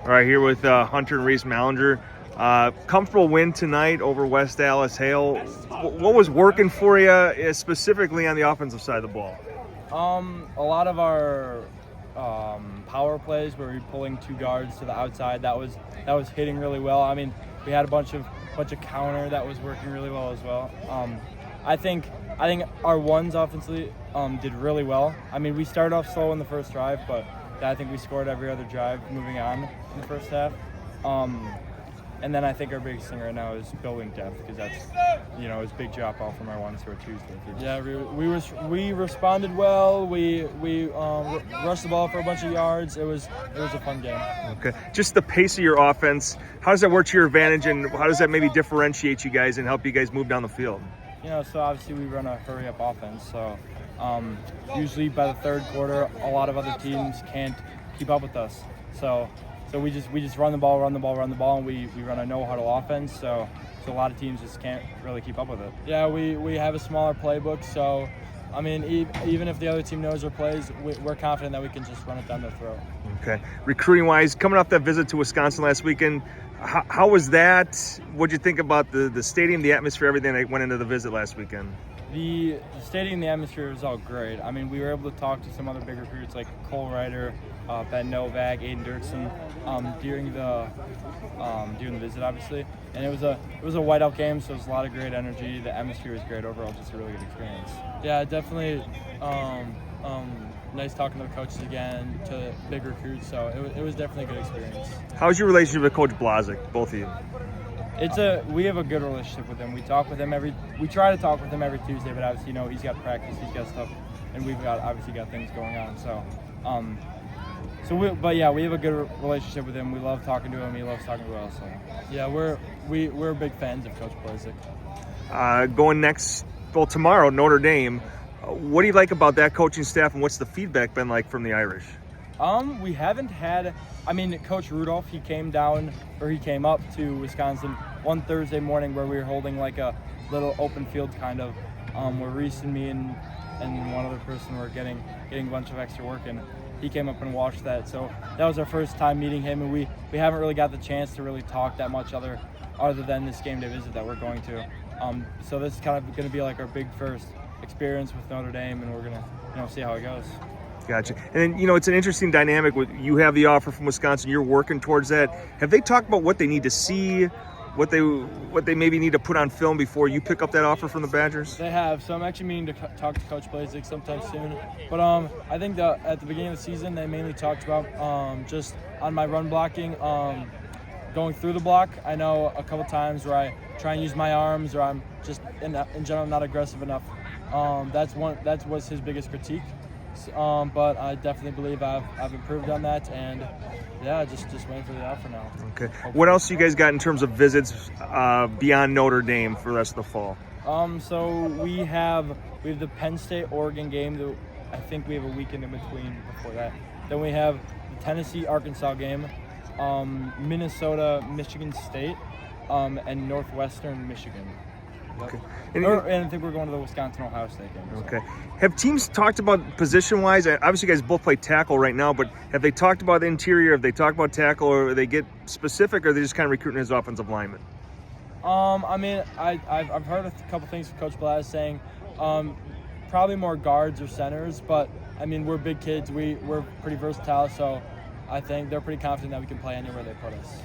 All right, here with Hunter and Reece Mallinger. Comfortable win tonight over West Dallas Hale. What was working for you specifically on the offensive side of the ball? A lot of our power plays where we're pulling two guards to the outside, that was hitting really well. I mean, we had a bunch of counter that was working really well as well. I think our ones offensively did really well. I mean, we started off slow in the first drive, but I think we scored every other drive moving on in the first half. And then I think our biggest thing right now is building depth, because that's, it's big drop off from our ones to our twos. Yeah, we responded well. We rushed the ball for a bunch of yards. It was a fun game. Okay, just the pace of your offense. How does that work to your advantage, and how does that maybe differentiate you guys and help you guys move down the field? So obviously we run a hurry up offense. So usually by the third quarter, a lot of other teams can't keep up with us. So we just run the ball, and we run a no-huddle offense. So a lot of teams just can't really keep up with it. Yeah, we have a smaller playbook. So, I mean, even if the other team knows our plays, we're confident that we can just run it down their throat. Okay. Recruiting-wise, coming off that visit to Wisconsin last weekend, how was that? What'd you think about the stadium, the atmosphere, everything that went into the visit last weekend? The stadium, the atmosphere was all great. I mean, we were able to talk to some other big recruits like Cole Ryder, Ben Novak, Aiden Dirksen during the visit, obviously. And it was a whiteout game, so it was a lot of great energy. The atmosphere was great overall, just a really good experience. Yeah, definitely nice talking to the coaches again, to big recruits. So it was definitely a good experience. How's your relationship with Coach Blazik, both of you? We have a good relationship with him. We talk with him we try to talk with him every Tuesday, but obviously, he's got practice, he's got stuff, and we've obviously got things going on. So, we have a good relationship with him. We love talking to him. He loves talking to us. So, yeah, we're big fans of Coach Blazik. Going tomorrow, Notre Dame. What do you like about that coaching staff, and what's the feedback been like from the Irish? We haven't had. I mean, Coach Rudolph, he came up to Wisconsin one Thursday morning where we were holding like a little open field kind of, where Reece and me and one other person were getting a bunch of extra work, and he came up and watched that. So that was our first time meeting him, and we haven't really got the chance to really talk that much other than this game day visit that we're going to. So this is kind of going to be like our big first experience with Notre Dame, and we're going to see how it goes. Gotcha. And then, it's an interesting dynamic. You have the offer from Wisconsin. You're working towards that. Have they talked about what they need to see, what they maybe need to put on film before you pick up that offer from the Badgers? They have. So I'm actually meaning to talk to Coach Blazik sometime soon. But I think that at the beginning of the season, they mainly talked about just on my run blocking, going through the block. I know a couple times where I try and use my arms, or I'm just in general not aggressive enough. That was his biggest critique. But I definitely believe I've improved on that, and yeah, just waiting for the offer now. Okay. What else you guys got in terms of visits beyond Notre Dame for the rest of the fall? So we have the Penn State Oregon game. I think we have a weekend in between before that. Then we have the Tennessee Arkansas game, Minnesota Michigan State, and Northwestern Michigan. Yep. Okay. And I think we're going to the Wisconsin-Ohio State game. So. Okay. Have teams talked about position-wise? Obviously, you guys both play tackle right now, but have they talked about the interior? Have they talked about tackle, or they get specific, or are they just kind of recruiting as offensive linemen? I mean, I've heard a couple things from Coach Blaz saying probably more guards or centers, but I mean, we're big kids. We're pretty versatile, so I think they're pretty confident that we can play anywhere they put us.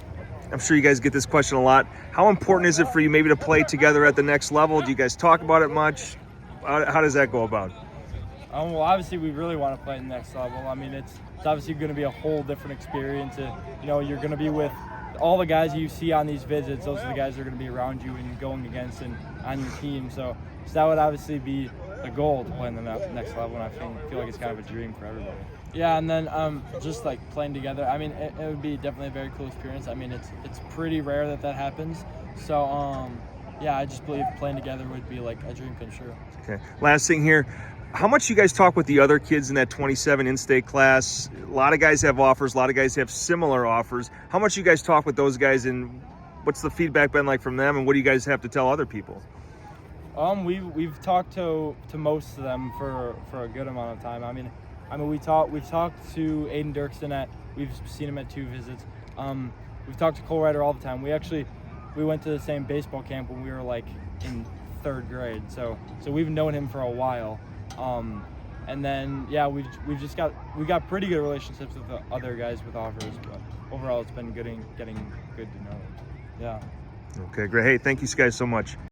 I'm sure you guys get this question a lot. How important is it for you maybe to play together at the next level? Do you guys talk about it much? How does that go about? Well, obviously, we really want to play at the next level. I mean, it's obviously going to be a whole different experience. You're going to be with all the guys you see on these visits. Those are the guys that are going to be around you and going against and on your team. So that would obviously be the goal, to play in the next level, and I feel like it's kind of a dream for everybody. Yeah, and then just like playing together. I mean, it would be definitely a very cool experience. I mean, it's pretty rare that happens. So yeah, I just believe playing together would be like a dream come true. Okay. Last thing here. How much you guys talk with the other kids in that 27 in-state class? A lot of guys have offers. A lot of guys have similar offers. How much you guys talk with those guys, and what's the feedback been like from them, and what do you guys have to tell other people? We've talked to most of them for a good amount of time. I mean we've talked to Aiden Dirksen we've seen him at 2 visits. We've talked to Cole Ryder all the time. We went to the same baseball camp when we were like in 3rd grade, so we've known him for a while. And then we got pretty good relationships with the other guys with offers, but overall it's been getting good to know them. Yeah. Okay, great. Hey, thank you guys so much.